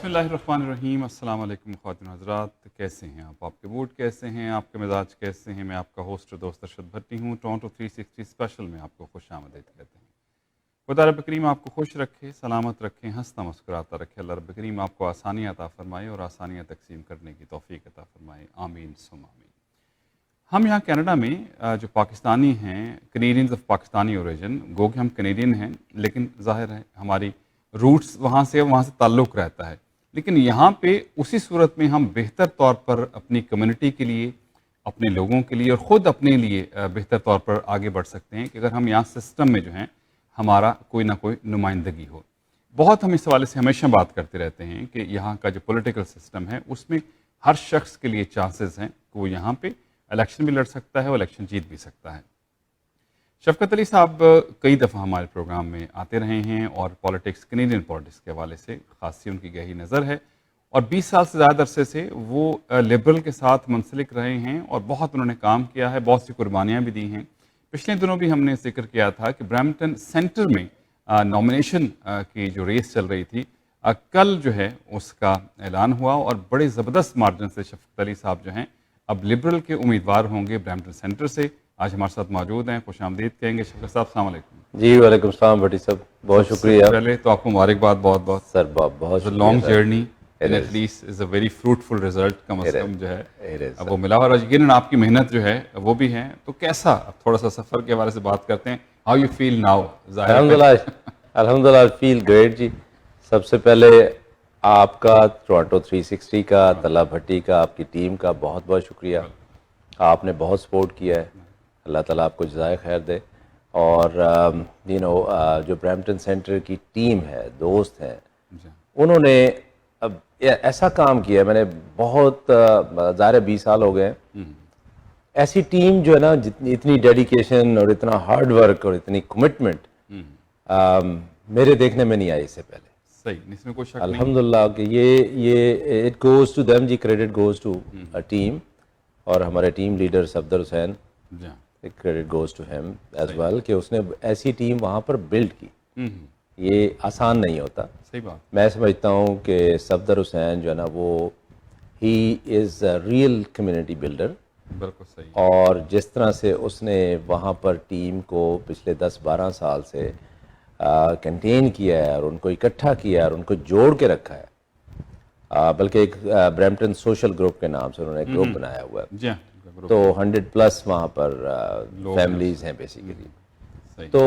बिस्मिल्लाहिर्रहमानिर्रहीम। अस्सलाम वालेकुम ख़वातीन हज़रात, कैसे हैं आप? आपके मूड कैसे हैं? आपके मिजाज कैसे हैं? मैं आपका होस्ट और दोस्त अरशद भट्टी हूँ। टोरंटो 360 स्पेशल में आपको खुशामदीद कहते हैं। खुदा रब करीम आपको खुश रखे, सलामत रखे, हंसता मुस्कुराता रखे। अल्लाह रब करीम आपको आसानियाँ अता फ़रमाए और आसानियाँ तकसीम करने की तौफ़ीक अता फ़रमाए। आमीन सुम्मा आमीन। हम यहाँ कनाडा में जो पाकिस्तानी हैं, कनेडियंस ऑफ पाकिस्तानी ओरिजिन, गो कि हम कनेडियन हैं, लेकिन ज़ाहिर है हमारी रूट्स वहाँ से ताल्लुक़ रहता है। लेकिन यहाँ पे उसी सूरत में हम बेहतर तौर पर अपनी कम्युनिटी के लिए, अपने लोगों के लिए और ख़ुद अपने लिए बेहतर तौर पर आगे बढ़ सकते हैं कि अगर हम यहाँ सिस्टम में जो हैं हमारा कोई ना कोई नुमाइंदगी हो। बहुत हम इस हवाले से हमेशा बात करते रहते हैं कि यहाँ का जो पॉलिटिकल सिस्टम है उसमें हर शख्स के लिए चांसेस हैं कि वो यहाँ पे इलेक्शन भी लड़ सकता है और इलेक्शन जीत भी सकता है। शफ़क़त अली साहब कई दफ़ा हमारे प्रोग्राम में आते रहे हैं और पॉलिटिक्स, कनेडियन पॉलिटिक्स के हवाले से ख़ासी उनकी गहरी नज़र है और 20 साल से ज़्यादा अरसे से वो लिबरल के साथ मुंसलिक रहे हैं और बहुत उन्होंने काम किया है, बहुत सी कुर्बानियाँ भी दी हैं। पिछले दिनों भी हमने जिक्र किया था कि ब्रैम्पटन सेंटर में नॉमिनेशन की जो रेस चल रही थी, कल जो है उसका ऐलान हुआ और बड़े ज़बरदस्त मार्जिन से शफ़क़त अली साहब जो हैं अब लिबरल के उम्मीदवार होंगे ब्रैम्पटन सेंटर से। आज हमारे साथ मौजूद हैं, खुशामदीद कहेंगे। शफ़क़त साहब अस्सलाम वालेकुम। जी वालेकुम सलाम भट्टी साहब, बहुत शुक्रिया। पहले तो आपको मुबारकबाद बहुत बहुत सर बहुत long journey and at least is a very fruitful result come as come जो है अब वो मिला और यकीनन आपकी मेहनत जो है वो भी है। तो कैसा, अब थोड़ा सा सफ़र के हवाले से बात करते हैं। How you feel now? अल्हम्दुलिल्लाह आई फील ग्रेट जी। सबसे पहले आपका टोरंटो 360 का, तला भट्टी का, आपकी टीम का बहुत बहुत शुक्रिया। आपने बहुत सपोर्ट किया है, अल्लाह ताला आपको जज़ाए खैर दे। और जो ब्रैम्पटन सेंटर की टीम है, दोस्त हैं, उन्होंने अब ऐसा काम किया। मैंने बहुत ज़ाहिर 20 साल हो गए हैं। ऐसी टीम जो है ना, जितनी इतनी डेडिकेशन और इतना हार्ड वर्क और इतनी कमिटमेंट मेरे देखने में नहीं आई इससे पहले। सही, इसमें कोई शक नहीं। अल्हम्दुलिल्लाह कि ये इट गोज़ टू देम जी, credit goes to a team. और हमारे team leader Safdar Hussain, credit goes to him as well कि उसने ऐसी टीम वहाँ पर बिल्ड की। ये आसान नहीं होता। सही बात। मैं समझता हूँ कि सफदर हुसैन जो है ना, वो he is a real community builder. बिल्कुल सही। और जिस तरह से उसने वहाँ पर टीम को पिछले 10-12 साल से कंटेन किया है और उनको इकट्ठा किया है और उनको जोड़ के रखा है, बल्कि एक ब्रैम्पटन सोशल ग्रुप के नाम से उन्होंने एक ग्रुप बनाया हुआ है। जी, तो 100+ वहाँ पर फैमिलीज़ हैं बेसिकली। तो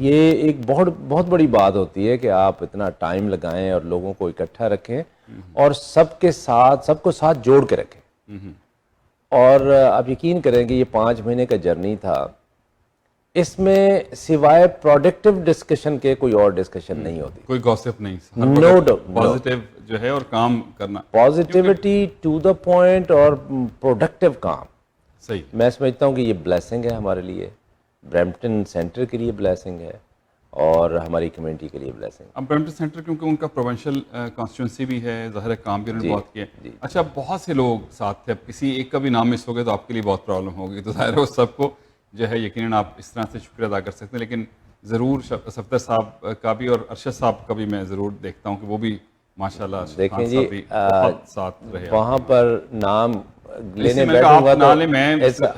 ये एक बहुत बहुत बड़ी बात होती है कि आप इतना टाइम लगाएं और लोगों को इकट्ठा रखें और सबको साथ जोड़ के रखें। और आप यकीन करें कि ये 5 महीने का जर्नी था। इसमें सिवाय प्रोडक्टिव डिस्कशन के कोई और डिस्कशन नहीं होती, कोई गॉसिप नहीं। नो डाउट पॉजिटिव जो है और काम करना, पॉजिटिविटी टू द पॉइंट और प्रोडक्टिव काम। सही। मैं समझता हूँ कि ये ब्लेसिंग है हमारे लिए, ब्रैम्पटन सेंटर के लिए ब्लेसिंग है और हमारी कम्युनिटी के लिए ब्लेसिंग। अब ब्रैम्पटन सेंटर क्योंकि उनका प्रोविंशियल कॉन्स्टिट्यूंसी भी है, ज़ाहिर है काम भी उन्होंने बहुत किया। अच्छा, बहुत से लोग साथ थे, अब किसी एक का भी नाम मिस हो गया तो आपके लिए बहुत प्रॉब्लम होगी। तो ज़ाहिर है उस सबको जो है यकीनन आप इस तरह से शुक्रिया अदा कर सकते हैं। लेकिन ज़रूर सफदर साहब का भी और अरशद साहब का भी मैं ज़रूर देखता हूँ कि वो भी माशाल्लाह देखें जी, बहुत साथ रहे। वहाँ पर नाम लेने मैं बैठूंगा तो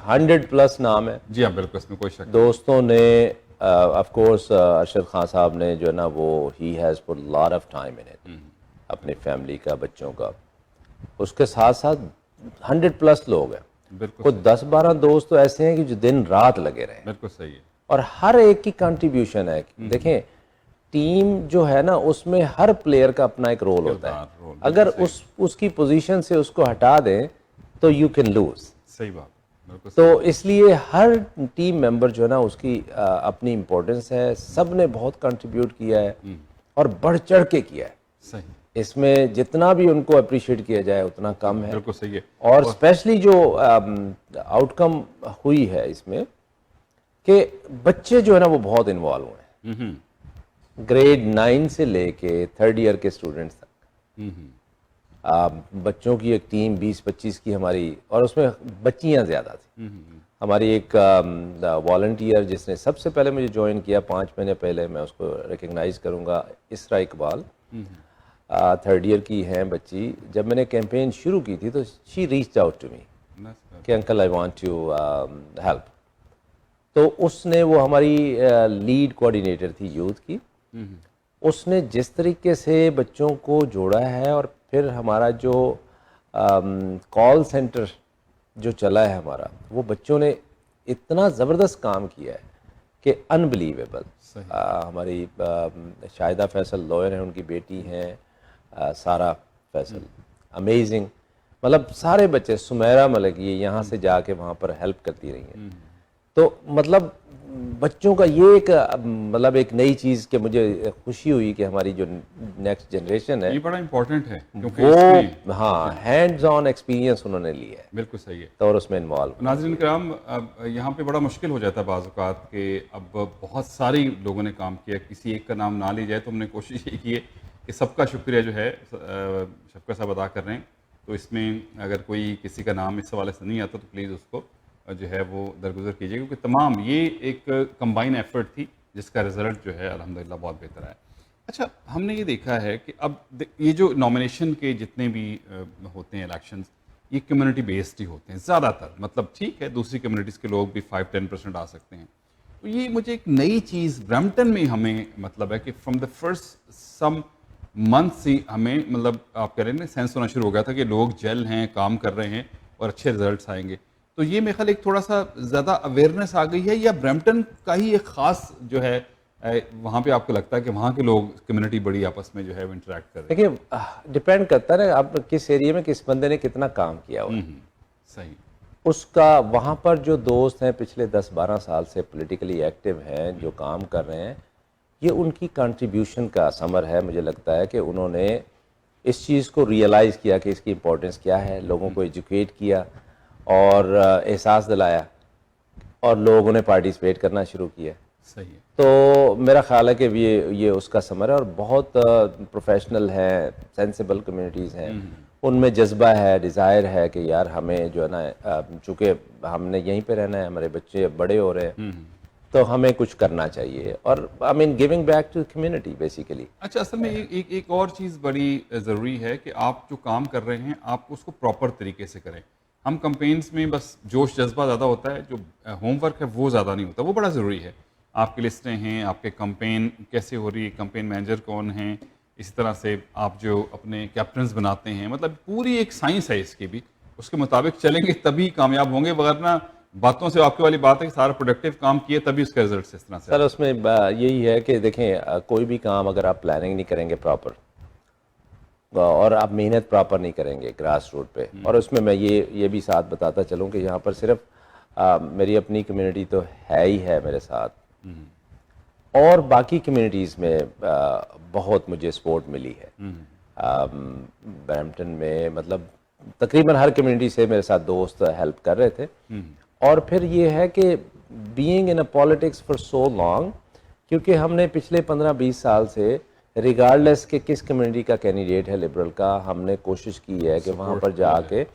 100+ नाम है। जी हाँ, बिल्कुल, इसमें कोई शक नहीं। दोस्तों ने ऑफ कोर्स अरशद खान साहब ने जो है ना, वो he has put lot of time in it, अपनी फैमिली का, बच्चों का। उसके साथ साथ 100+ लोग हैं। कुछ 10-12 दोस्त तो ऐसे हैं कि जो दिन रात लगे रहे हैं। बिल्कुल सही है। और हर एक की कंट्रीब्यूशन है। देखें, टीम जो है ना, उसमें हर प्लेयर का अपना एक रोल होता है। अगर उसकी पोजीशन से उसको हटा दें तो यू कैन लूज। सही बात। तो इसलिए हर टीम मेंबर जो है ना, उसकी अपनी इम्पोर्टेंस है। सब ने बहुत कंट्रीब्यूट किया है और बढ़ चढ़ के किया है। सही। इसमें जितना भी उनको अप्रिशिएट किया जाए उतना कम है। बिल्कुल सही है। और स्पेशली जो आउटकम हुई है इसमें कि बच्चे जो है ना, वो बहुत इन्वॉल्व हुए हैं। ग्रेड 9 से लेके 3rd ईयर के स्टूडेंट्स तक। बच्चों की एक टीम 20-25 की हमारी, और उसमें बच्चियां ज़्यादा थी। हमारी एक वॉलंटियर जिसने सबसे पहले मुझे ज्वाइन किया 5 महीने पहले, मैं उसको रिकग्नाइज़ करूँगा, इसरा इकबाल। थर्ड ईयर की हैं बच्ची, जब मैंने कैंपेन शुरू की थी तो she reached out to me कि uncle I want to help. तो उसने, वो हमारी लीड कोऑर्डिनेटर थी यूथ की, उसने जिस तरीके से बच्चों को जोड़ा है, और फिर हमारा जो कॉल सेंटर जो चला है हमारा, वो बच्चों ने इतना ज़बरदस्त काम किया है कि अनबिलीवेबल। हमारी शाहिदा फैसल लॉयर हैं, उनकी बेटी हैं सारा फैसल, अमेजिंग। मतलब सारे बच्चे, सुमेरा मलिक ये यहाँ से जाके वहाँ पर हेल्प करती रही हैं। तो मतलब बच्चों का ये एक मतलब एक नई चीज़ कि मुझे खुशी हुई कि हमारी जो नेक्स्ट जनरेशन है ये बड़ा इंपॉर्टेंट है क्योंकि वो इसमें हाँ हैंड्स ऑन एक्सपीरियंस उन्होंने लिया है, बिल्कुल सही है। तो और उसमें इन्वॉल्व। नाज़रीन किराम, अब यहाँ पे बड़ा मुश्किल हो जाता है बाज़ औक़ात के, अब बहुत सारी लोगों ने काम किया, किसी एक का नाम ना लिया जाए, तो हमने कोशिश ये की है कि सबका शुक्रिया जो है शफ़क़त साहब अदा कर रहे हैं। तो इसमें अगर कोई किसी का नाम इस हवाले से नहीं आता तो प्लीज़ उसको जो है वो दरगुजर कीजिए, क्योंकि तमाम ये एक कंबाइन एफर्ट थी जिसका रिज़ल्ट जो है अल्हम्दुलिल्लाह बहुत बेहतर आया। अच्छा, हमने ये देखा है कि अब ये जो नॉमिनेशन के जितने भी होते हैं इलेक्शंस, ये कम्युनिटी बेस्ड ही होते हैं ज़्यादातर। मतलब ठीक है, दूसरी कम्युनिटीज़ के लोग भी 5-10% आ सकते हैं। तो ये मुझे एक नई चीज़ ब्रैम्पटन में हमें मतलब है कि from the first some month से हमें मतलब आप कह रहे हैं ना सेंस होना शुरू हो गया था कि लोग जल हैं, काम कर रहे हैं और अच्छे रिजल्ट्स आएंगे। तो ये मेरे ख्याल एक थोड़ा सा ज़्यादा अवेयरनेस आ गई है, या ब्रैम्पटन का ही एक ख़ास जो है वहाँ पे आपको लगता है कि वहाँ के लोग कम्युनिटी बड़ी आपस में जो है वो इंटरेक्ट कर रहे हैं? देखिए डिपेंड करता है ना आप किस एरिया में किस बंदे ने कितना काम किया हुआ है। सही। उसका वहाँ पर जो दोस्त हैं पिछले 10-12 साल से पॉलिटिकली एक्टिव हैं, जो काम कर रहे हैं, ये उनकी कंट्रीब्यूशन का समर है। मुझे लगता है कि उन्होंने इस चीज़ को रियलाइज़ किया कि इसकी इम्पोर्टेंस क्या है, लोगों को एजुकेट किया और एहसास दिलाया, और लोगों ने पार्टिसिपेट करना शुरू किया। सही है। तो मेरा ख्याल है कि ये उसका समर है, और बहुत प्रोफेशनल हैं, सेंसिबल कम्युनिटीज़ हैं, उनमें जज्बा है, डिज़ायर है कि यार हमें जो है ना, चूँकि हमने यहीं पे रहना है, हमारे बच्चे बड़े हो रहे हैं, तो हमें कुछ करना चाहिए, और I mean giving back to community basically. अच्छा, असल में एक और चीज़ बड़ी ज़रूरी है कि आप जो काम कर रहे हैं आप उसको प्रॉपर तरीके से करें। हम कंपेन्स में बस जोश जज्बा ज़्यादा होता है, जो होमवर्क है वो ज़्यादा नहीं होता, वो बड़ा ज़रूरी है। आपकी लिस्टें हैं, आपके कंपेन कैसे हो रही है, कंपेन मैनेजर कौन हैं, इसी तरह से आप जो अपने कैप्टन्स बनाते हैं, मतलब पूरी एक साइंस है इसकी भी। उसके मुताबिक चलेंगे तभी कामयाब होंगे, वरना बातों से आपके वाली बात है कि सारा प्रोडक्टिव काम किए तभी उसका रिजल्ट इस तरह से सर उसमें यही है कि देखें, कोई भी काम अगर आप प्लानिंग नहीं करेंगे प्रॉपर, और आप मेहनत प्रॉपर नहीं करेंगे ग्रास रूट पे, और उसमें मैं ये भी साथ बताता चलूँ कि यहाँ पर सिर्फ मेरी अपनी कम्युनिटी तो है ही है मेरे साथ, और बाकी कम्युनिटीज़ में बहुत मुझे सपोर्ट मिली है। ब्रैम्पटन में मतलब तकरीबन हर कम्युनिटी से मेरे साथ दोस्त हेल्प कर रहे थे। और फिर ये है कि being in a politics for so long, क्योंकि हमने पिछले 15-20 साल से रिगार्डलेस के किस कम्युनिटी का कैंडिडेट है लिबरल का, हमने कोशिश की है कि वहाँ पर जाके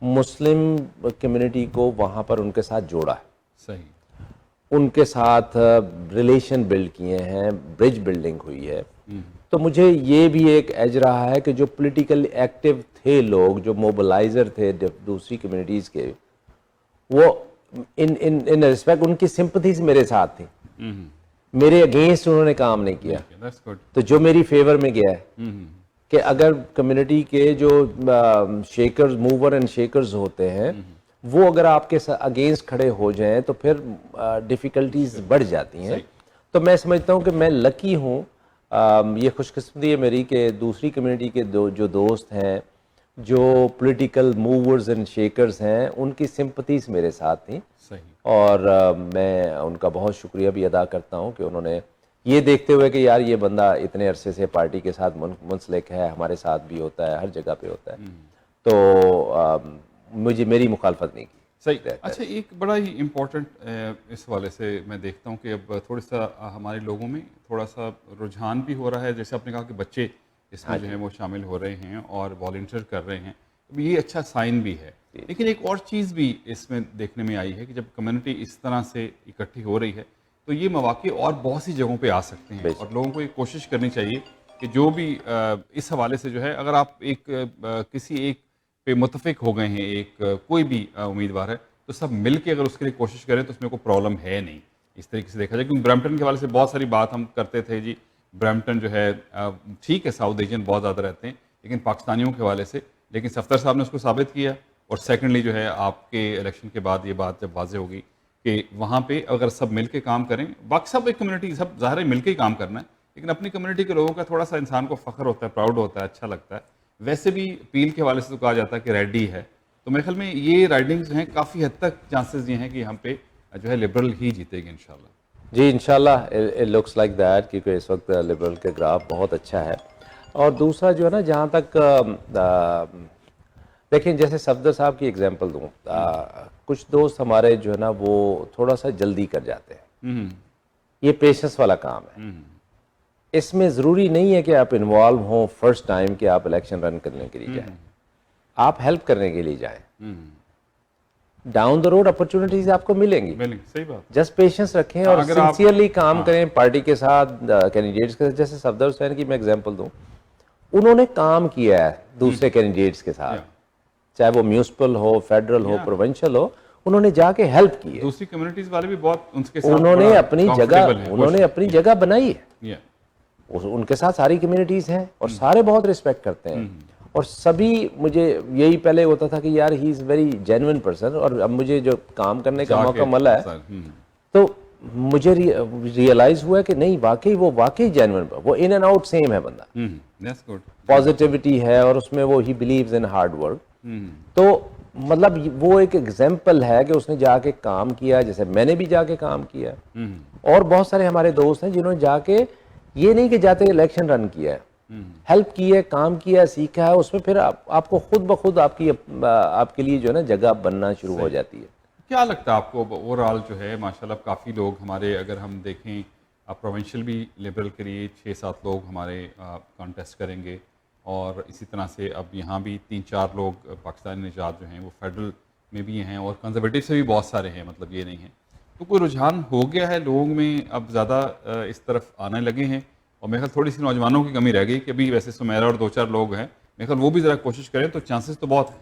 मुस्लिम कम्युनिटी को वहाँ पर उनके साथ जोड़ा है, सही, उनके साथ रिलेशन बिल्ड किए हैं, ब्रिज बिल्डिंग हुई है। तो मुझे ये भी एक एज रहा है कि जो पॉलिटिकल एक्टिव थे लोग, जो मोबिलाइजर थे दूसरी कम्युनिटीज़ के, वो इन रिस्पेक्ट उनकी सिंपथीज मेरे साथ थी, मेरे अगेंस्ट उन्होंने काम नहीं किया। तो जो मेरी फेवर में गया है कि अगर कम्युनिटी के जो शेकर्स, मूवर एंड शेकर्स होते हैं, वो अगर आपके अगेंस्ट खड़े हो जाएं तो फिर डिफ़िकल्टीज बढ़ जाती हैं। तो मैं समझता हूं कि मैं लकी हूं, ये खुशकिस्मती है मेरी कि दूसरी कम्युनिटी के जो दोस्त हैं, जो पॉलिटिकल मूवर्स एंड शेकर्स हैं, उनकी सिंपथीज मेरे साथ थी। सही। और मैं उनका बहुत शुक्रिया भी अदा करता हूं कि उन्होंने ये देखते हुए कि यार ये बंदा इतने अरसे से पार्टी के साथ मुंसलिक है, हमारे साथ भी होता है, हर जगह पे होता है, तो मुझे मेरी मुखालफत नहीं की। सही। अच्छा, एक बड़ा ही इम्पोर्टेंट इस वाले से मैं देखता हूँ कि अब थोड़ा सा हमारे लोगों में थोड़ा सा रुझान भी हो रहा है, जैसे आपने कहा कि बच्चे इसमें जो है वो शामिल हो रहे हैं और वॉलंटियर कर रहे हैं, तो ये अच्छा साइन भी है। लेकिन एक और चीज़ भी इसमें देखने में आई है कि जब कम्युनिटी इस तरह से इकट्ठी हो रही है तो ये मौके और बहुत सी जगहों पे आ सकते हैं, और लोगों को ये कोशिश करनी चाहिए कि जो भी इस हवाले से जो है, अगर आप किसी एक पे मुतफिक हो गए हैं, कोई भी उम्मीदवार है, तो सब मिल के अगर उसके लिए कोशिश करें तो उसमें कोई प्रॉब्लम है नहीं, इस तरीके से देखा जाए। क्योंकि ब्रैम्पटन के हवाले से बहुत सारी बात हम करते थे जी, ब्रैम्पटन जो है ठीक है, साउथ एशियन बहुत ज़्यादा रहते हैं, लेकिन पाकिस्तानियों के हवाले से, लेकिन सफ्दर साहब ने उसको साबित किया। और सेकेंडली जो है, आपके इलेक्शन के बाद ये बात जब वाजे होगी कि वहाँ पे अगर सब मिल के काम करें, बाकी सब एक कम्युनिटी, सब ज़ाहिर है मिल के ही काम करना है, लेकिन अपनी कम्युनिटी के लोगों का थोड़ा सा इंसान को फ़ख्र होता है, प्राउड होता है, अच्छा लगता है। वैसे भी पील के हवाले से तो कहा जाता है कि रेडी है, तो मेरे ख्याल में ये राइडिंग्स जो हैं काफ़ी हद तक चांसेस ये हैं कि हम पे जो है लिबरल ही जीतेगी इंशाल्लाह। जी इंशाल्लाह, इट लुक्स लाइक दैट, क्योंकि इस वक्त लिबरल के ग्राफ बहुत अच्छा है। और दूसरा जो है ना, जहाँ तक देखिए, जैसे सफदर साहब की एग्जांपल दूँ, कुछ दोस्त हमारे जो है ना वो थोड़ा सा जल्दी कर जाते हैं। ये पेशेंस वाला काम है। इसमें ज़रूरी नहीं है कि आप इन्वॉल्व हों फर्स्ट टाइम कि आप इलेक्शन रन करने के लिए जाएं, आप हेल्प करने के लिए जाएं। डाउन द रोड अपॉर्चुनिटीज आपको मिलेंगी, सही बात। जस्ट पेशेंस रखें और सिंसियरली काम करें पार्टी के साथ, कैंडिडेट्स के साथ। जैसे सफदर हुसैन की मैं एग्जांपल दूं, उन्होंने काम किया है दूसरे कैंडिडेट्स के साथ, चाहे वो म्यूनिसिपल हो, फेडरल हो, प्रोविंशियल हो, उन्होंने जाके हेल्प की है। दूसरी कम्युनिटीज वाले भी बहुत उनके साथ उन्होंने अपनी जगह बनाई है। उनके साथ सारी कम्युनिटीज हैं और सारे बहुत रिस्पेक्ट करते हैं। और सभी, मुझे यही पहले होता था कि यार he is very genuine person, और अब मुझे जो काम करने का मौका मिला है तो मुझे रियलाइज हुआ कि नहीं, वाकई जेन्युइन, वो इन एंड आउट सेम है बंदा, पॉजिटिविटी है और उसमें वो he believes in hard work. तो मतलब वो एक एग्जाम्पल है कि उसने जाके काम किया, जैसे मैंने भी जाके काम किया। और बहुत सारे हमारे दोस्त हैं जिन्होंने जाके, ये नहीं कि जाते इलेक्शन रन किया है, हेल्प की है, काम किया, सीखा है, उसमें फिर आपको खुद ब खुद आपके लिए जो है ना जगह बनना शुरू हो जाती है। क्या लगता है आपको ओवरऑल जो है, माशाल्लाह काफ़ी लोग हमारे, अगर हम देखें प्रोविंशियल भी लिबरल के लिए 6-7 लोग हमारे कॉन्टेस्ट करेंगे, और इसी तरह से अब यहाँ भी 3-4 लोग पाकिस्तानी निजात जो हैं वो फेडरल में भी हैं, और कंजर्वेटिव से भी बहुत सारे हैं, मतलब ये नहीं है। तो कोई रुझान हो गया है लोगों में, अब ज़्यादा इस तरफ आने लगे हैं, और मेरे ख्याल थोड़ी सी नौजवानों की कमी रह गई कि अभी वैसे सुमेरा और 2-4 लोग हैं, मेरे ख्याल वो भी ज़रा कोशिश करें तो चांसेस तो बहुत हैं।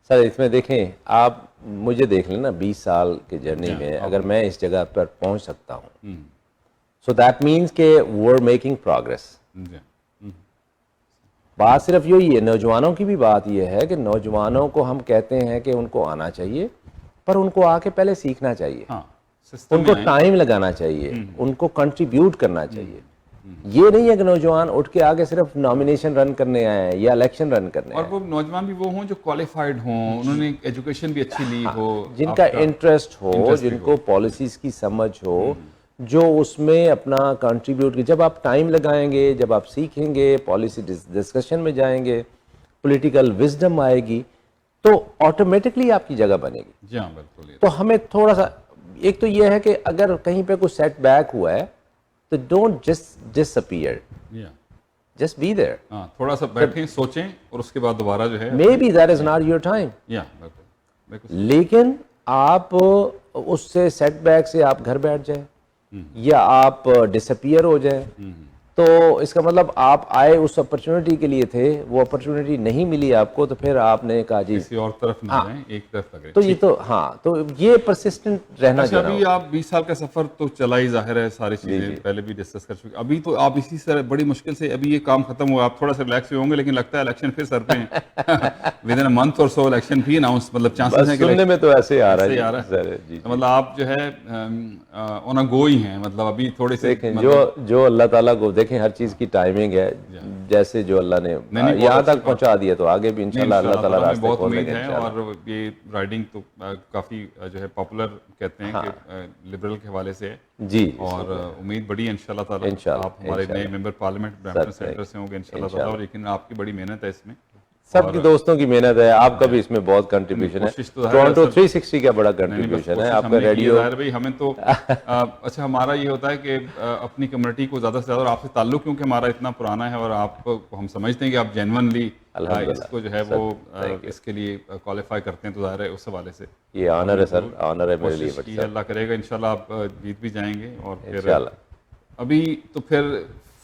सर इसमें देखें, आप मुझे देख लें ना, 20 साल के जर्नी में अगर मैं इस जगह पर पहुंच सकता हूं, सो दैट मीन्स के वी आर मेकिंग प्रोग्रेस। बात सिर्फ यही है, नौजवानों की भी बात यह है कि नौजवानों को हम कहते हैं कि उनको आना चाहिए, पर उनको आके पहले सीखना चाहिए, उनको टाइम लगाना चाहिए, उनको कंट्रीब्यूट करना चाहिए। ये नहीं है कि नौजवान उठ के आगे सिर्फ नॉमिनेशन रन करने आए हैं या इलेक्शन रन करने, और वो नौजवान भी वो हों जो क्वालिफाइड हों, उन्होंने एजुकेशन भी अच्छी ली हो, जिनका इंटरेस्ट हो, जिनको पॉलिसीज की समझ हो, जो उसमें अपना कंट्रीब्यूट। जब आप टाइम लगाएंगे, जब आप सीखेंगे, पॉलिसी डिस्कशन में जाएंगे, पॉलिटिकल विजडम आएगी, तो ऑटोमेटिकली आपकी जगह बनेगी। जी हाँ, बिल्कुल। तो हमें थोड़ा सा, एक तो यह है कि अगर कहीं पे कुछ सेटबैक हुआ है तो don't just disappear, just be there. थोड़ा सा बैठें, सोचें, और उसके बाद दोबारा जो है, may be that is not your time, लेकिन आप उससे सेटबैक से आप घर बैठ जाए या आप डिसअपीयर हो जाए, तो इसका मतलब आप आए उस अपॉर्चुनिटी के लिए थे, वो अपॉर्चुनिटी नहीं मिली आपको, तो फिर आपने कहा जी किसी और तरफ नहीं जाएं, एक तरफ लगे। तो ये तो तो ये परसिस्टेंट रहना चाहिए। अभी आप 20 साल का सफर तो चला ही, जाहिर है सारी चीजें पहले भी डिस्कस कर चुके। अभी तो आप इसी तरह बड़ी मुश्किल से, अभी ये काम खत्म हुआ, आप थोड़ा सा रिलैक्स हुए होंगे, लेकिन लगता है इलेक्शन फिर सर पे हैं। विद इन अ मंथ और सो इलेक्शन भी अनाउंस, मतलब चांसेस हैं कि सुनने में तो ऐसे आ रहा है सर जी। मतलब आप जो है ऑन अ गो ही हैं, मतलब अभी थोड़े से जो अल्लाह ताला को देखें, हर चीज की टाइमिंग है, जैसे जो अल्लाह ने यहाँ तक पहुँचा दिया तो आगे भी इंशाल्लाह अल्लाह ताला रास्ते बहुत उम्मीद है। और ये राइडिंग तो काफी जो है पॉपुलर कहते हैं कि लिबरल के हवाले से है जी, और उम्मीद बड़ी है इंशाल्लाह ताला। आप हमारे नए मेंबर पार्लियामेंट ब्रैम्पटन सेंटर से होंगे इंशाल्लाह ताला, और लेकिन आपकी बड़ी मेहनत है इसमें, सबकी दोस्तों की मेहनत है, आपका भी इसमें बहुत कंट्रीब्यूशन है। टोरंटो 360 का बड़ा कंट्रीब्यूशन है आपका, रेडियो भाई हमें तो अच्छा, हमारा ये होता है कि अपनी कम्युनिटी को ज़्यादा से ज़्यादा आपसे ताल्लुक, क्योंकि हमारा इतना पुराना है और आप हम समझते हैं कि आप जेन्युइनली इसको जो है वो इसके लिए क्वालिफाई करते हैं, तो ज़ाहिर है उस हवाले से ये ऑनर है सर, ऑनर है मेरे लिए। अल्लाह करेगा इंशाल्लाह आप जीत भी जाएंगे। और फिर अभी तो फिर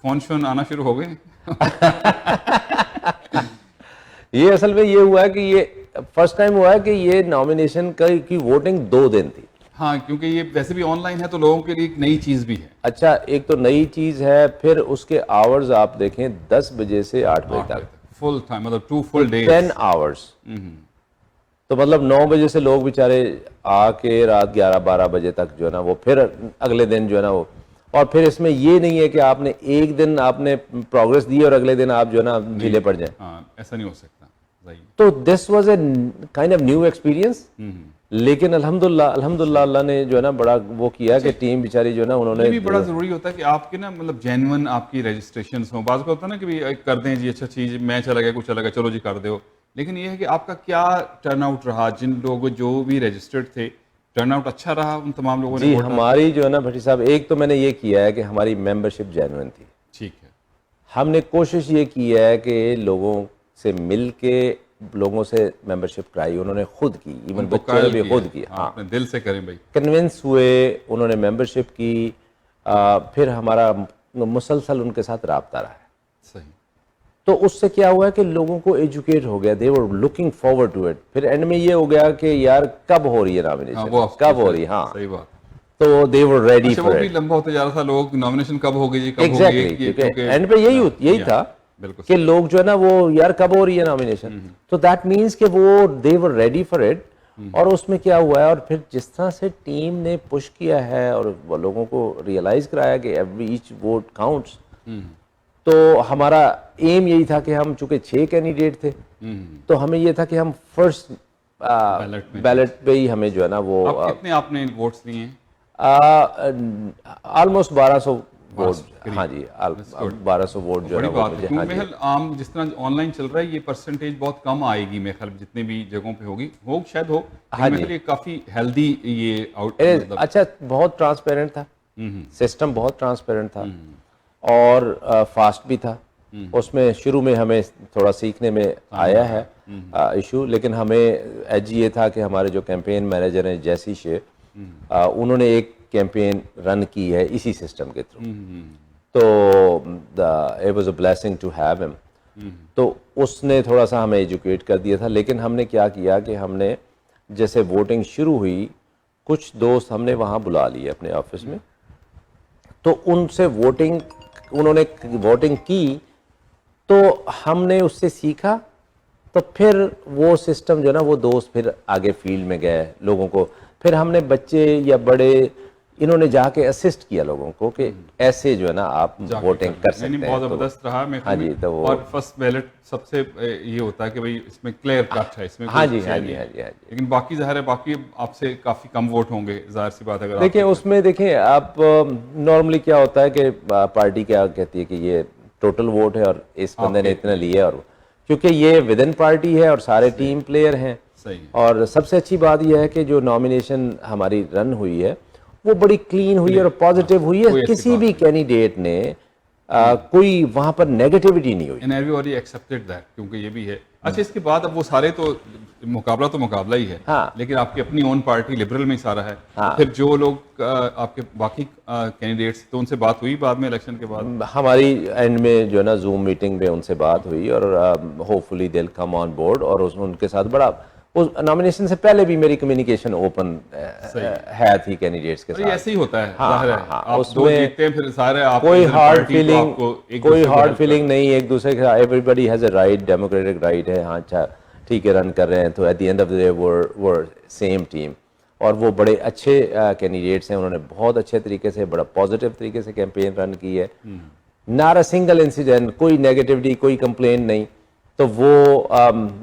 फोन शोन आना शुरू हो गए? ये असल में ये हुआ है कि ये फर्स्ट टाइम हुआ है कि ये नॉमिनेशन की वोटिंग 2 दिन थी। हाँ, क्योंकि ये वैसे भी ऑनलाइन है तो लोगों के लिए एक नई चीज भी है। अच्छा, एक तो नई चीज है, फिर उसके आवर्स आप देखें 10 बजे से 8 बजे तक, फुल टाइम, मतलब 2 फुल डेज। 10 आवर्स। तो मतलब 9 बजे से लोग बेचारे आके रात 11-12 बजे तक जो है ना वो फिर अगले दिन जो है ना वो, और फिर इसमें ये नहीं है कि आपने एक दिन आपने प्रोग्रेस दी और अगले दिन आप जो है ना ढीले पड़ जाए। हाँ, ऐसा नहीं हो सकता। सही। तो this was a kind of new experience. लेकिन अल्हम्दुलिल्लाह अल्हम्दुलिल्लाह अल्लाह ने जो है ना बड़ा वो किया कि टीम बेचारी जो है ना उन्होंने, ये भी बड़ा जरूरी होता है कि आपके ना मतलब जेन्युइन आपकी रजिस्ट्रेशन हो। बात का होता है ना कि भाई कर दें जी, अच्छा चीज मैं चला गया, कुछ चला गया, चलो जी कर दो। लेकिन ये है कि आपका क्या टर्नआउट रहा, जिन लोगों जो भी रजिस्टर्ड थे, टर्नआउट अच्छा रहा उन तमाम लोगों ने? जी हमारी जो है ना भट्टी साहब, एक तो मैंने ये किया है कि हमारी मेंबरशिप जेन्युइन थी। ठीक है। हमने कोशिश ये की है कि लोगों से मिल के लोगों से मेंबरशिप कराई, उन्होंने खुद की, इवन बच्चों ने भी खुद की। हाँ, अपने दिल से करें भाई। कन्विंस हुए, उन्होंने मेंबरशिप की, फिर हमारा मुसलसल उनके साथ राब्ता रहा है। सही। तो उससे क्या हुआ है कि लोगों को एजुकेट हो गया, they were looking forward to it. फिर एंड में ये हो गया कि यार कब हो रही है नॉमिनेशन, कब हो रही है। हाँ, सही बात। तो दे वर रेडी अच्छा, फॉर वो इट। भी लंबा होता जा रहा था, लोग नॉमिनेशन कब होगी जी, कब होगी। एग्जैक्टली, क्योंकि एंड पे यही था कि लोग जो है ना वो यार कब हो रही है नॉमिनेशन। तो दैट मीन्स कि वो दे वर रेडी फॉर इट। और उसमें क्या हुआ है, और फिर जिस तरह से टीम ने पुश किया है और वो लोगों को रियलाइज कराया कि एवरी ईच वोट काउंट्स, तो हमारा एम यही था कि हम चूंकि 6 कैंडिडेट थे, तो हमें ये था कि हम फर्स्ट बैलेट पे ही हमें जो है ना वो कितने आपने वोट्स दिए हैं? Almost 1200 vote. हाँ जी, 1200 वोट जो है बड़ी ना वो बात है, मुझे। क्योंकि हाँ मेरे जी, ख्याल आम जिस तरह ऑनलाइन चल रहा है ये परसेंटेज बहुत कम आएगी मेरे ख्याल, जितने भी जगहों पे होगी हो शायद हो। हाँ मेरे जी। ख्याल ये काफी हेल्दी ये आउट अच्छा, बहुत ट्रांसपेरेंट था सिस्टम, बहुत ट्रांसपेरेंट था और फास्ट भी था। उसमें शुरू में हमें थोड़ा सीखने में आया है इशू, लेकिन हमें एज ये था कि हमारे जो कैंपेन मैनेजर हैं जैसी शेख, उन्होंने एक कैंपेन रन की है इसी सिस्टम के थ्रू। तो it was a blessing to have him. तो उसने थोड़ा सा हमें एजुकेट कर दिया था। लेकिन हमने क्या किया कि हमने जैसे वोटिंग शुरू हुई, कुछ दोस्त हमने वहाँ बुला लिए अपने ऑफिस में, तो उनसे उन्होंने वोटिंग की, तो हमने उससे सीखा। तो फिर वो सिस्टम जो है ना वो दोस्त फिर आगे फील्ड में गए, लोगों को फिर हमने बच्चे या बड़े इन्होंने जाके असिस्ट किया लोगों को कि ऐसे जो है ना आप वोटिंग कर सकते हैं। बहुत जबरदस्त रहा। मैं हाँ जी, तो वो और फर्स्ट बैलेट सबसे ये होता है कि भाई इसमें क्लियर कट है, इसमें हाँ जी, हाँ जी, हाँ जी, हाँ जी। लेकिन बाकी ज़ाहिर है बाकी आपसे काफी कम वोट होंगे, जाहिर सी बात है। अगर देखिए उसमें देखें आप, नॉर्मली क्या होता है कि पार्टी क्या कहती है कि ये टोटल वोट है और इस बंदे ने इतना लिया, और क्योंकि ये विद इन पार्टी है और सारे टीम प्लेयर हैं। सही। और सबसे अच्छी बात यह है कि जो नॉमिनेशन हमारी रन हुई है वो बड़ी क्लीन हुई है और पॉजिटिव हुई है। किसी भी कैंडिडेट ने कोई वहां पर नेगेटिविटी नहीं हुई। एंड एवरीबॉडी एक्सेप्टेड दैट, क्योंकि ये भी है। अच्छा, इसके बाद अब वो सारे तो मुकाबला ही है। हाँ। लेकिन आपकी अपनी ओन पार्टी लिबरल में ही सारा है। हाँ। फिर जो लोग आपके बाकी कैंडिडेट्स, तो उनसे बात हुई बाद में इलेक्शन के बाद? हमारी एंड में जो है ना जूम मीटिंग में उनसे बात हुई और hopefully they will come on board. और उनके साथ बड़ा उस नॉमिनेशन से पहले भी मेरी कम्युनिकेशन ओपन है थी कैंडिडेट्स के साथ। ऐसे ही होता है, हाँ, जाहिर है। हाँ, आप उसमें दो जीतते हैं, फिर सारे आप कोई हार्ड फीलिंग नहीं, एक दूसरे के साथ everybody has a right, democratic right है। हाँ, अच्छा ठीक है, रन कर रहे हैं, तो at the end of the day वो सेम टीम। और वो बड़े अच्छे कैंडिडेट्स हैं, उन्होंने बहुत अच्छे तरीके से, बड़ा पॉजिटिव तरीके से कैंपेन रन की है। नॉट अ सिंगल इंसिडेंट, कोई नेगेटिविटी, कोई कंप्लेन नहीं। तो वो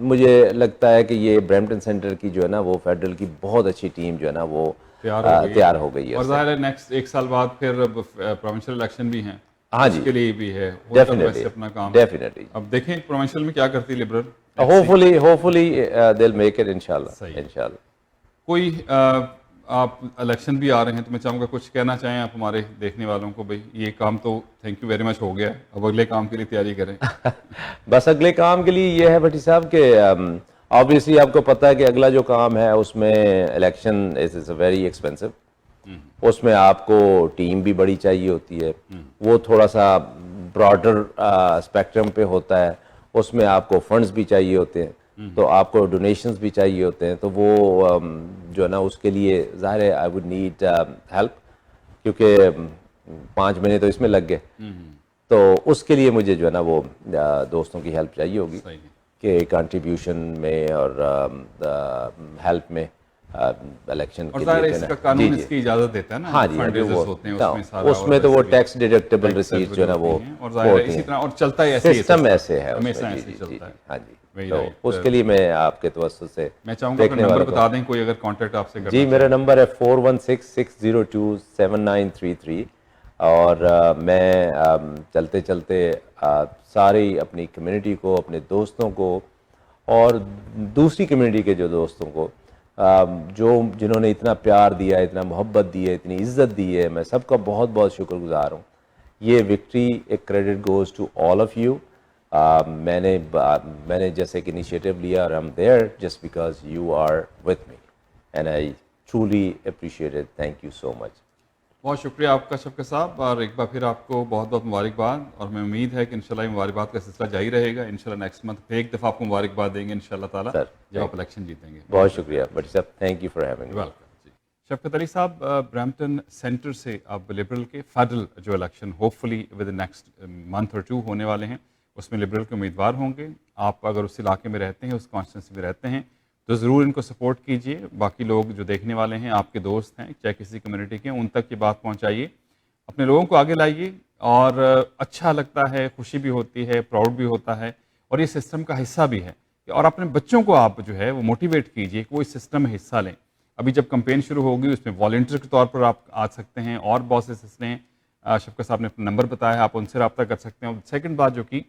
मुझे लगता है कि ये ब्रैम्पटन सेंटर की जो है ना वो फेडरल की बहुत अच्छी टीम जो है ना वो तैयार हो गई है। और ज़ाहिर है नेक्स्ट 1 साल बाद फिर प्रोविंशियल इलेक्शन भी हैं। हाँ जी, उसके लिए भी है डेफिनेटली अपना काम। डेफिनेटली अब देखें प्रोविंशियल में क्या करती liberal. Hopefully they will make it इंशाल्लाह इंशाल्लाह। कोई आप इलेक्शन भी आ रहे हैं, तो मैं चाहूँगा कुछ कहना चाहें आप हमारे देखने वालों को, भाई ये काम तो थैंक यू वेरी मच हो गया, अब अगले काम के लिए तैयारी करें। बस अगले काम के लिए ये है भट्टी साहब कि ऑब्वियसली आपको पता है कि अगला जो काम है उसमें इलेक्शन इज वेरी एक्सपेंसिव। उसमें आपको टीम भी बड़ी चाहिए होती है, वो थोड़ा सा ब्रॉडर स्पेक्ट्रम पे होता है, उसमें आपको फंड्स भी चाहिए होते हैं, तो आपको डोनेशंस भी चाहिए होते हैं, तो वो जो है ना उसके लिए ज़ाहिर है आई वुड नीड हेल्प, क्योंकि 5 महीने तो इसमें लग गए, तो उसके लिए मुझे जो है ना वो दोस्तों की हेल्प चाहिए होगी सही है। कि कंट्रीब्यूशन में और हेल्प में इलेक्शन और के ज़ाहिर है लिए इसका ना। कानून जी, जी। इसकी इजाज़त देता है ना, हाँ जी, फंड वो होते हैं उसमें सारा, उसमें और तो वो वैसे भी टैक्स डिडक्टेबल टैक्स रिसीट्स जो है ना वो होती हैं, और ज़ाहिर है होती इसी हैं। तरह और चलता है ऐसे ही सिस्टम ऐसे है हमेशा उसमें, ऐसे जी, जी, चलता जी, है। हाँ जी। Very तो right. उसके लिए मैं आपके तवज्जुह से मैं चाहूँगा अपना देखने नंबर वाला बता दें, कोई अगर कांटेक्ट आपसे करना जी, मेरा नंबर है 4166027933, और मैं चलते चलते सारी अपनी कम्युनिटी को, अपने दोस्तों को और दूसरी कम्युनिटी के जो दोस्तों को जो जिन्होंने इतना प्यार दिया, इतना मोहब्बत दी है, इतनी इज्जत दी है, मैं सबका बहुत बहुत शुक्रगुजार हूँ। ये विक्ट्री एक credit goes to all of you. मैंने जैसे कि इनिशिएटिव लिया और I am there just because you are with me, and I truly appreciate it. Thank you so much. बहुत शुक्रिया आपका शफ़क़त साहब, और एक बार फिर आपको बहुत बहुत मुबारकबाद, और मैं उम्मीद है कि इंशाल्लाह मुबारकबाद का सिलसिला जारी रहेगा। इंशाल्लाह नेक्स्ट मंथ फिर एक दफ़ा आपको मुबारकबाद देंगे इंशाल्लाह ताला, सर, जब आप इलेक्शन जीतेंगे। बहुत शुक्रिया बट साहब, thank you for having me. Welcome ji. Shafqat Ali साहब, ब्रैम्पटन सेंटर से अब लिबरल के फेडरल जो election hopefully with next month और 2 होने वाले हैं, उसमें लिबरल के उम्मीदवार होंगे। आप अगर उस इलाके में रहते हैं, उस कॉन्स्टिट्यूंसी में रहते हैं, तो ज़रूर इनको सपोर्ट कीजिए। बाकी लोग जो देखने वाले हैं, आपके दोस्त हैं, चाहे किसी कम्युनिटी के, उन तक ये बात पहुँचाइए, अपने लोगों को आगे लाइए, और अच्छा लगता है, खुशी भी होती है, प्राउड भी होता है, और ये सिस्टम का हिस्सा भी है। और अपने बच्चों को आप जो है वो मोटिवेट कीजिए कि वो इस सिस्टम में हिस्सा लें। अभी जब कैंपेन शुरू होगी उसमें वॉलंटियर के तौर पर आप आ सकते हैं, और बहुत से सिलसिले हैं। शफ़क़त साहब ने अपना नंबर बताया, आप उनसे रब्ता कर सकते हैं। और सेकंड बात जो कि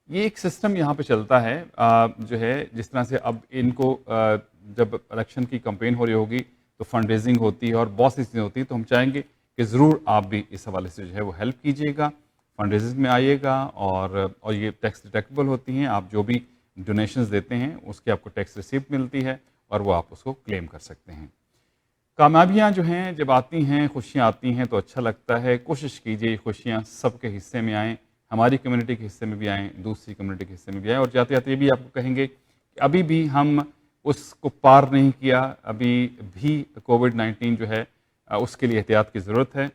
ये एक सिस्टम यहाँ पे चलता है जो है, जिस तरह से अब इनको जब इलेक्शन की कैंपेन हो रही होगी तो फंड रेजिंग होती है और बहुत सी चीज़ें होती हैं, तो हम चाहेंगे कि ज़रूर आप भी इस हवाले से जो है वो हेल्प कीजिएगा, फंड रेजिंग में आइएगा, और ये टैक्स डिडक्टेबल होती हैं। आप जो भी डोनेशंस देते हैं उसकी आपको टैक्स रिसिप्ट मिलती है, और वो आप उसको क्लेम कर सकते हैं। कामयाबियाँ जो हैं जब आती हैं, खुशियाँ आती हैं, तो अच्छा लगता है। कोशिश कीजिए खुशियाँ सबके हिस्से में आएँ, हमारी कम्युनिटी के हिस्से में भी आएँ, दूसरी कम्युनिटी के हिस्से में भी आएँ। और जाते जाते ये भी आपको कहेंगे कि अभी भी हम उसको पार नहीं किया, अभी भी कोविड-19 जो है उसके लिए एहतियात की ज़रूरत है।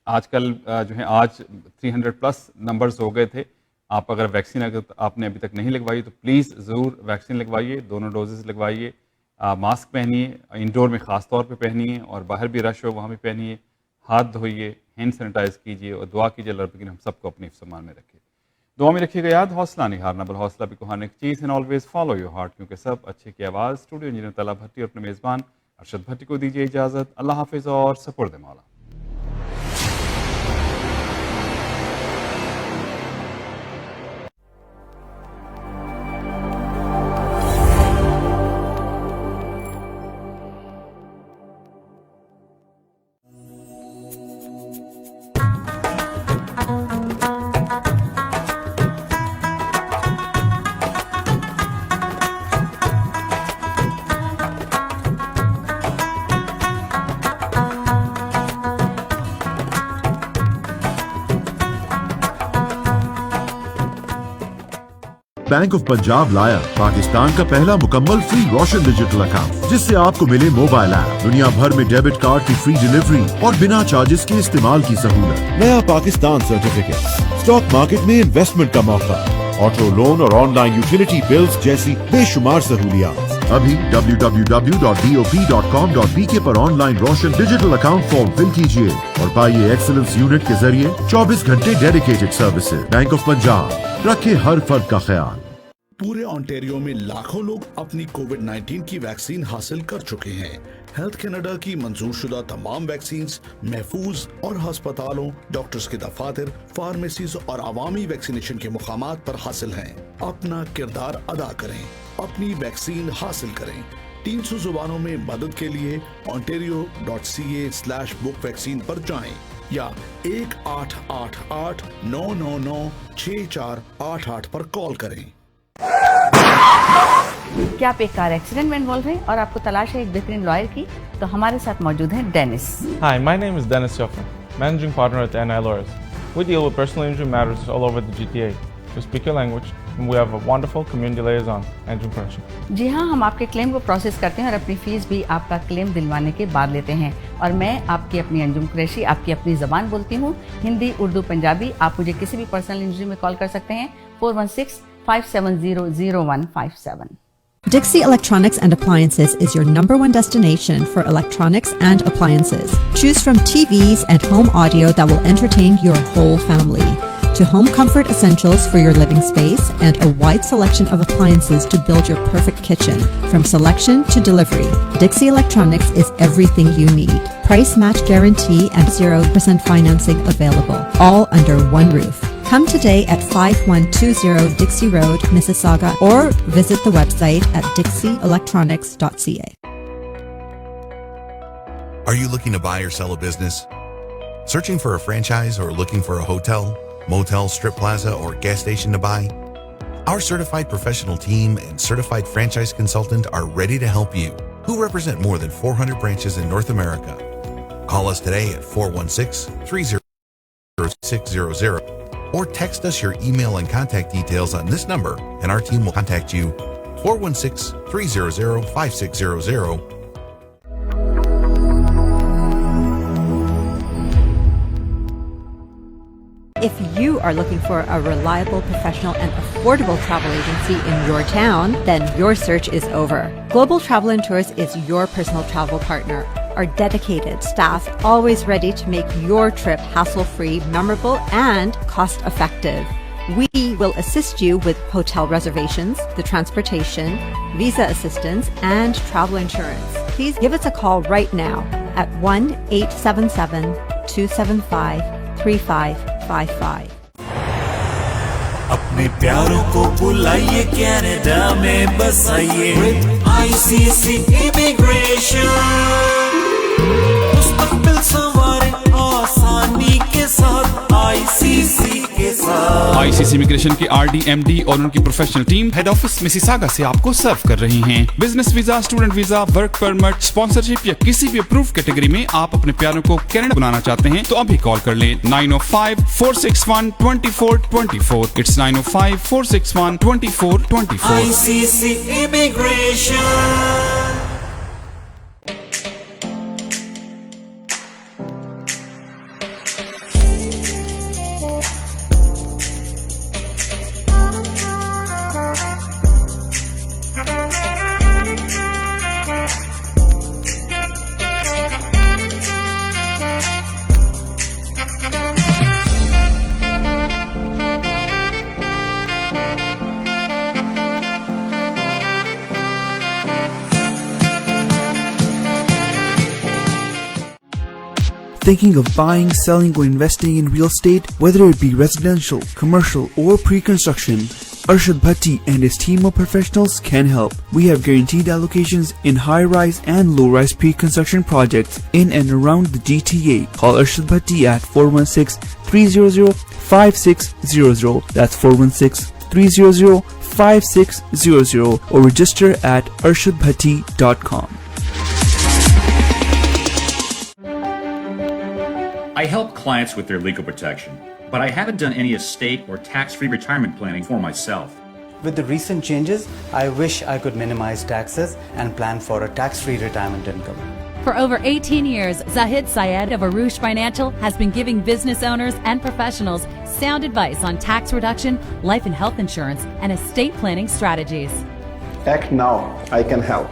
आजकल जो है आज 300 प्लस नंबर्स हो गए थे। आप अगर वैक्सीन अगर आपने अभी तक नहीं लगवाई तो प्लीज़ ज़रूर वैक्सीन लगवाइए, दोनों डोजेज़ लगवाइए। मास्क पहनिए, इंडोर में ख़ास तौर पे पहनिए, और बाहर भी रश हो वहाँ भी पहनिए। हाथ धोइए, हैंड सैनिटाइज़ कीजिए, और दुआ कीजिए अल्लाह रब्बुल हम सबको अपने हिफ्ज़-ए-मान में रखे। दुआ में रखिएगा याद, हौसला नहीं हारना, बल हौसला भी को हारने की चीज़, and always follow your heart, क्योंकि सब अच्छे की आवाज़। स्टूडियो इंजीनियर तला भट्टी और अपने मेज़बान अरशद भट्टी को दीजिए इजाज़त। अल्लाह हाफ़िज़ और सपुर्द मौला। बैंक ऑफ पंजाब लाया पाकिस्तान का पहला मुकम्मल फ्री रोशन डिजिटल अकाउंट, जिससे आपको मिले मोबाइल ऐप, दुनिया भर में डेबिट कार्ड की फ्री डिलीवरी और बिना चार्जेस के इस्तेमाल की सहूलत, नया पाकिस्तान सर्टिफिकेट, स्टॉक मार्केट में इन्वेस्टमेंट का मौका, ऑटो लोन और ऑनलाइन यूटिलिटी बिल्स जैसी बेशुमार सहूलियात। अभी www.bop.com.bk पर ऑनलाइन रोशन डिजिटल अकाउंट फॉर्म फिल कीजिए और पाइए एक्सीलेंस यूनिट के जरिए 24 घंटे dedicated services. Bank of Punjab, रखे हर फर्द का ख्याल। पूरे ओंटारियो में लाखों लोग अपनी कोविड-19 की वैक्सीन हासिल कर चुके हैं। हेल्थ कनाडा की मंजूरशुदा तमाम वैक्सीन महफूज और अस्पतालों, डॉक्टर्स के दफातर, फार्मेसीज और अवामी वैक्सीनेशन के मुकामात पर हासिल हैं। अपना किरदार अदा करें, अपनी वैक्सीन हासिल करें। 300 जुबानों में मदद के लिए ontario.ca/book वैक्सीन पर जाएं या 1888-999-6488 पर कॉल करें। क्या आप एक कार एक्सीडेंट में इन्वॉल्व हैं और आपको तलाश है एक बेहतरीन लॉयर की, तो हमारे साथ मौजूद हैं Dennis. Hi, my name is Dennis Joffman, managing partner at NI Lawyers. We deal with personal injury matters all over the GTA. We speak your language, and we have a wonderful community liaison, Andrew Pressure. जी हाँ, हम आपके claim को process करते हैं और अपनी fees भी आपका क्लेम दिलवाने के बाद लेते हैं। और मैं आपकी अपनी अंजुम कुरैशी आपकी अपनी ज़बान बोलती हूँ, हिंदी, उर्दू, पंजाबी। आप मुझे किसी भी पर्सनल इंजरी में कॉल कर सकते हैं 416-570-0157। Dixie Electronics and Appliances is your #1 destination for electronics and appliances. Choose from TVs and home audio that will entertain your whole family, to home comfort essentials for your living space, and a wide selection of appliances to build your perfect kitchen. From selection to delivery, Dixie Electronics is everything you need. Price match guarantee and 0% financing available, all under one roof. Come today at 5120 Dixie Road, Mississauga, or visit the website at dixieelectronics.ca. Are you looking to buy or sell a business? Searching for a franchise or looking for a hotel, motel, strip plaza, or gas station to buy? Our certified professional team and certified franchise consultant are ready to help you, who represent more than 400 branches in North America. Call us today at 416-30600 or text us your email and contact details on this number and our team will contact you. 416-300-5600. If you are looking for a reliable, professional, and affordable travel agency in your town, then your search is over. Global Travel and Tours is your personal travel partner. Our dedicated staff, always ready to make your trip hassle-free, memorable, and cost-effective. We will assist you with hotel reservations, the transportation, visa assistance, and travel insurance. Please give us a call right now at 1-877-275-3555. अपने प्यारों को बुलाइए Canada में बसाइए ICC immigration मुस्तकबिल सवारे आसानी के साथ ICC के साथ। ICC इमिग्रेशन के RD, MD और उनकी professional team head office Mississauga से आपको सर्व कर रही हैं। Business visa, student visa, work permit, sponsorship या किसी भी अप्रूव कैटेगरी में आप अपने प्यारों को कनाडा बुलाना चाहते हैं तो अभी कॉल कर लें 905-461-2424। It's 905-461-2424। ICC immigration. Thinking of buying, selling, or investing in real estate, whether it be residential, commercial, or pre-construction, Arshad Bhatti and his team of professionals can help. We have guaranteed allocations in high-rise and low-rise pre-construction projects in and around the GTA. Call Arshad Bhatti at 416-300-5600. That's 416-300-5600 or register at arshadbhatti.com. I help clients with their legal protection, but I haven't done any estate or tax-free retirement planning for myself. With the recent changes, I wish I could minimize taxes and plan for a tax-free retirement income. For over 18 years, Zahid Syed of Arush Financial has been giving business owners and professionals sound advice on tax reduction, life and health insurance, and estate planning strategies. Act now, I can help.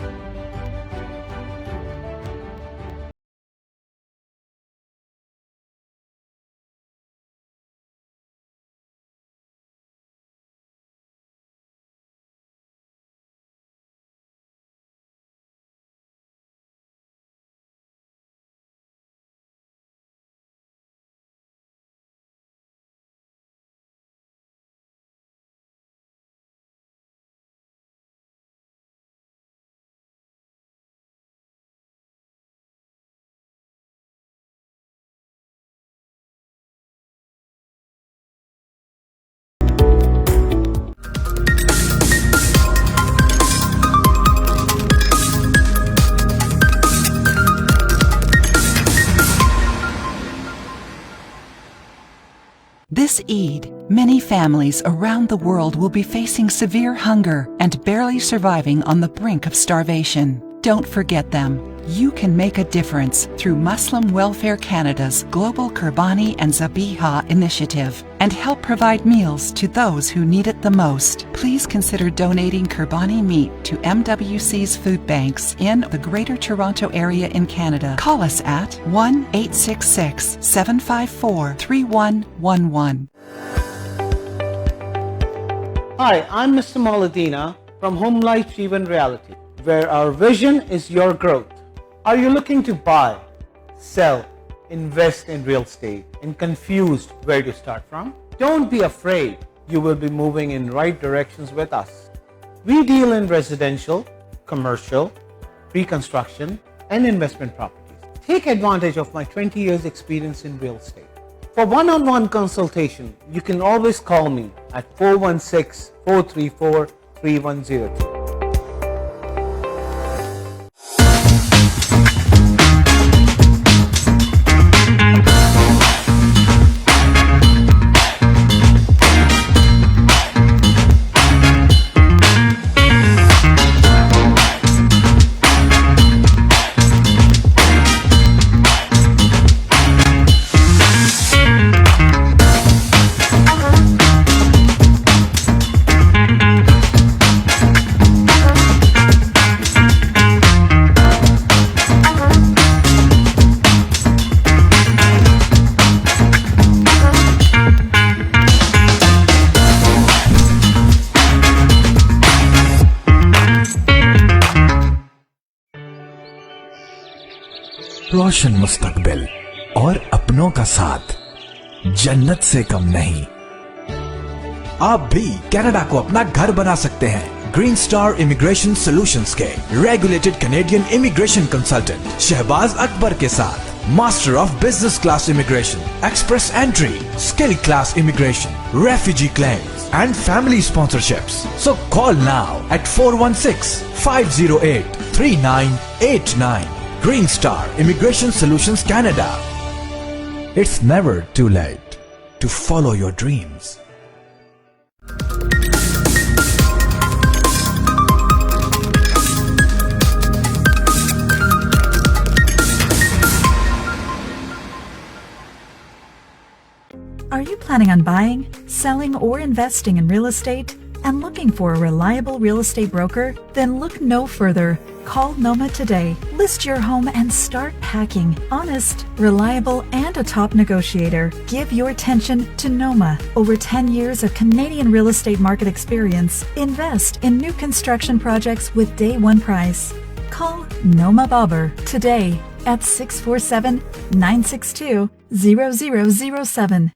This Eid, many families around the world will be facing severe hunger and barely surviving on the brink of starvation. Don't forget them. You can make a difference through Muslim Welfare Canada's Global Qurbani and Zabiha initiative and help provide meals to those who need it the most. Please consider donating Qurbani meat to MWC's food banks in the Greater Toronto Area in Canada. Call us at 1-866-754-3111. Hi, I'm Mr. Mauladina from Home Life Jeevan Reality, where our vision is your growth. Are you looking to buy, sell, invest in real estate and confused where to start from? Don't be afraid. You will be moving in right directions with us. We deal in residential, commercial, pre-construction and investment properties. Take advantage of my 20 years experience in real estate. For one-on-one consultation, you can always call me at 416-434-3102. रोशन मुस्तकबिल और अपनों का साथ जन्नत से कम नहीं। आप भी कनाडा को अपना घर बना सकते हैं। ग्रीन स्टार इमिग्रेशन सॉल्यूशंस के regulated Canadian immigration consultant Shahbaz Akbar के साथ master of business class immigration, express entry, skill class immigration, refugee claims and family sponsorships. So call now at 416-508-3989. Green Star Immigration Solutions Canada. It's never too late to follow your dreams. Are you planning on buying, selling, or investing in real estate and looking for a reliable real estate broker? Then look no further. Call Noma today. List your home and start packing. Honest, reliable, and a top negotiator. Give your attention to Noma. Over 10 years of Canadian real estate market experience. Invest in new construction projects with day one price. Call Noma Bobber today at 647-962-0007.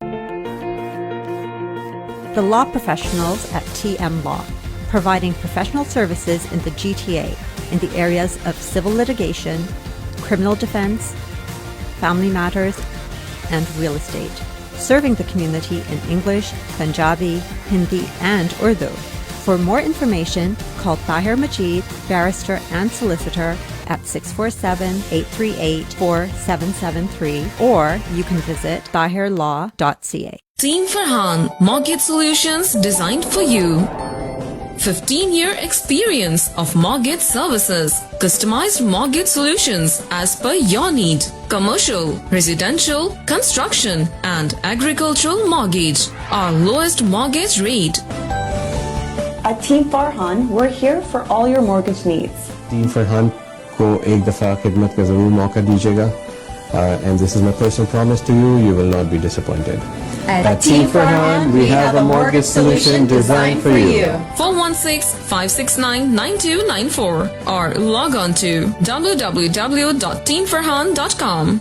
The law professionals at TM Law, providing professional services in the GTA in the areas of civil litigation, criminal defense, family matters, and real estate, serving the community in English, Punjabi, Hindi, and Urdu. For more information, call Tahir Majid, barrister and solicitor at 647-838-4773, or you can visit tahirlaw.ca. Team Farhan, mortgage solutions designed for you. 15-year experience of mortgage services, customized mortgage solutions as per your need, commercial, residential, construction, and agricultural mortgage. Our lowest mortgage rate. At Team Farhan, we're here for all your mortgage needs. Team Farhan को एक दफा खिदमत का जरूर मौका दीजिएगा. And this is my personal promise to you, you will not be disappointed. At Team Farhan, we have a mortgage solution designed for you. 416-569-9294 or log on to www.teamfarhan.com.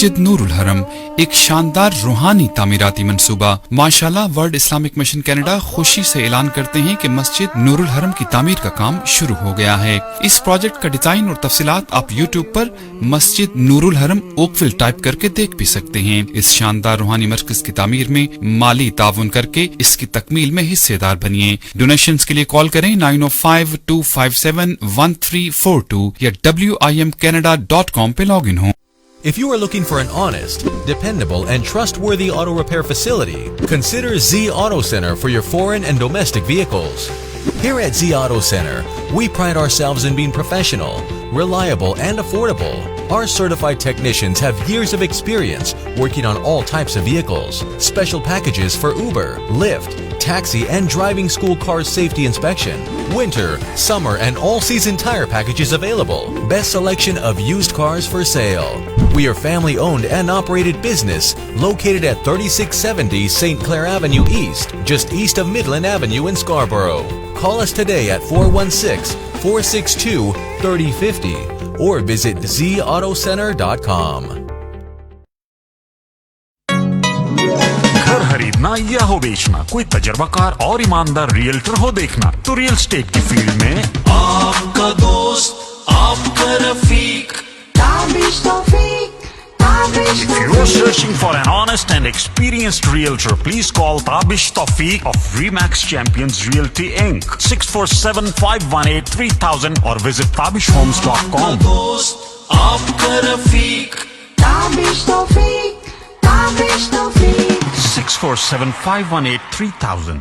मस्जिद नूरुल हरम, एक शानदार रूहानी तामीराती मंसूबा। माशाल्लाह, वर्ल्ड इस्लामिक मिशन कनाडा खुशी से ऐलान करते हैं कि मस्जिद नूरुल हरम की तामीर का काम शुरू हो गया है। इस प्रोजेक्ट का डिजाइन और तफसीलात आप यूट्यूब पर मस्जिद नूरुल हरम ओकविल टाइप करके देख भी सकते हैं। इस शानदार रूहानी मरकज की तामीर में माली ताउन करके इसकी तकमील में हिस्सेदार बनिए। डोनेशंस के लिए कॉल करें 9052571342 या WIMCanada.com पे लॉग इन हो। If you are looking for an honest, dependable, and trustworthy auto repair facility, consider Z Auto Center for your foreign and domestic vehicles. Here at Z Auto Center, we pride ourselves in being professional, reliable, and affordable. Our certified technicians have years of experience working on all types of vehicles. Special packages for Uber, Lyft, taxi, and driving school car safety inspection. Winter, summer, and all-season tire packages available. Best selection of used cars for sale. We are family-owned and operated business located at 3670 St. Clair Avenue East, just east of Midland Avenue in Scarborough. Call us today at 416-462-3050 or visit zautocenter.com. घर खरीदना या हो बेचना, कोई तजर्बाकार और ईमानदार realtor हो देखना, तो रियल एस्टेट की फील्ड में आपका दोस्त, आपका रफीक, ताबिश तौफीक, Tabish If you are searching for an honest and experienced realtor, please call Tabish Tawfiq of Remax Champions Realty Inc. 647-518-3000 or visit tabishhomes.com. दोस्त, आपका रफीक, ताबिश तौफीक, ताबिश तौफीक। 647-518-3000.